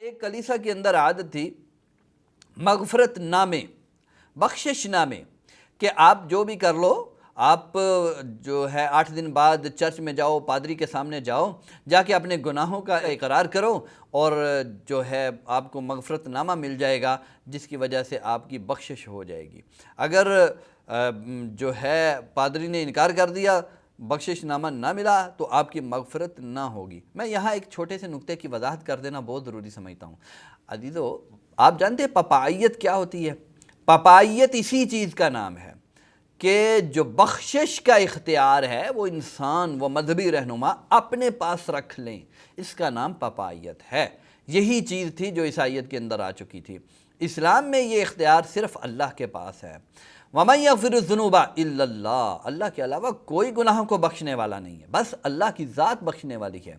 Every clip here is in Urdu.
ایک کلیسا کے اندر عادت تھی مغفرت نامے، بخشش نامے، کہ آپ جو بھی کر لو، آپ جو ہے 8 دن بعد چرچ میں جاؤ، پادری کے سامنے جاؤ، جا کے اپنے گناہوں کا اقرار کرو اور جو ہے آپ کو مغفرت نامہ مل جائے گا، جس کی وجہ سے آپ کی بخشش ہو جائے گی۔ اگر جو ہے پادری نے انکار کر دیا، بخشش نامہ نہ ملا، تو آپ کی مغفرت نہ ہوگی۔ میں یہاں ایک چھوٹے سے نکتے کی وضاحت کر دینا بہت ضروری سمجھتا ہوں۔ عزیزو، آپ جانتے ہیں پپائیت کیا ہوتی ہے؟ پپائیت اسی چیز کا نام ہے کہ جو بخشش کا اختیار ہے وہ انسان، وہ مذہبی رہنما اپنے پاس رکھ لیں، اس کا نام پپائیت ہے۔ یہی چیز تھی جو عیسائیت کے اندر آ چکی تھی۔ اسلام میں یہ اختیار صرف اللہ کے پاس ہے۔ وَمَن يَغْفِرُ الذُّنُوبَ إِلَّا اللَّهُ، اللہ کے علاوہ کوئی گناہوں کو بخشنے والا نہیں ہے، بس اللہ کی ذات بخشنے والی ہے۔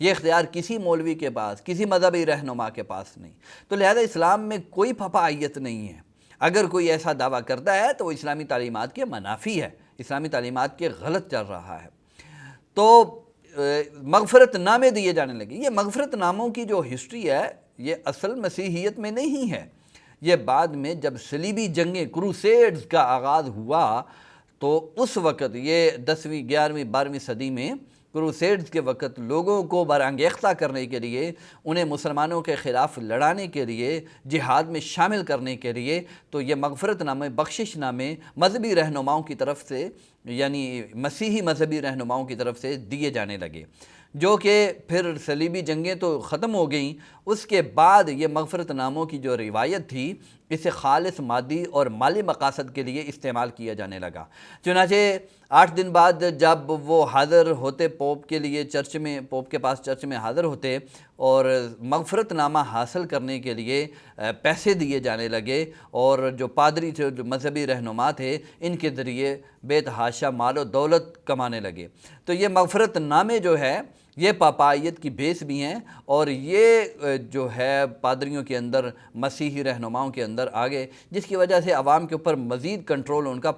یہ اختیار کسی مولوی کے پاس، کسی مذہبی رہنما کے پاس نہیں۔ تو لہذا اسلام میں کوئی پپائیت نہیں ہے۔ اگر کوئی ایسا دعویٰ کرتا ہے تو وہ اسلامی تعلیمات کے منافی ہے، اسلامی تعلیمات کے غلط چل رہا ہے۔ تو مغفرت نامے دیے جانے لگے۔ یہ مغفرت ناموں کی جو ہسٹری ہے، یہ اصل مسیحیت میں نہیں ہے۔ یہ بعد میں جب صلیبی جنگیں، کروسیڈز کا آغاز ہوا، تو اس وقت یہ 10ویں، 11ویں، 12ویں صدی میں کروسیڈز کے وقت لوگوں کو برانگیختہ کرنے کے لیے، انہیں مسلمانوں کے خلاف لڑانے کے لیے، جہاد میں شامل کرنے کے لیے، تو یہ مغفرت نامے، بخشش نامے مذہبی رہنماؤں کی طرف سے، یعنی مسیحی مذہبی رہنماؤں کی طرف سے دیے جانے لگے، جو کہ پھر صلیبی جنگیں تو ختم ہو گئیں۔ اس کے بعد یہ مغفرت ناموں کی جو روایت تھی، اسے خالص مادی اور مالی مقاصد کے لیے استعمال کیا جانے لگا۔ چنانچہ 8 دن بعد جب وہ حاضر ہوتے پوپ کے لیے چرچ میں، پوپ کے پاس چرچ میں حاضر ہوتے اور مغفرت نامہ حاصل کرنے کے لیے پیسے دیے جانے لگے، اور جو پادری تھے، جو مذہبی رہنما تھے، ان کے ذریعے بے تحاشا مال و دولت کمانے لگے۔ تو یہ مغفرت نامے جو ہے، یہ پپائیت کی بیس بھی ہیں، اور یہ جو ہے پادریوں کے اندر، مسیحی رہنماؤں کے اندر آگے، جس کی وجہ سے عوام کے اوپر مزید کنٹرول ان کا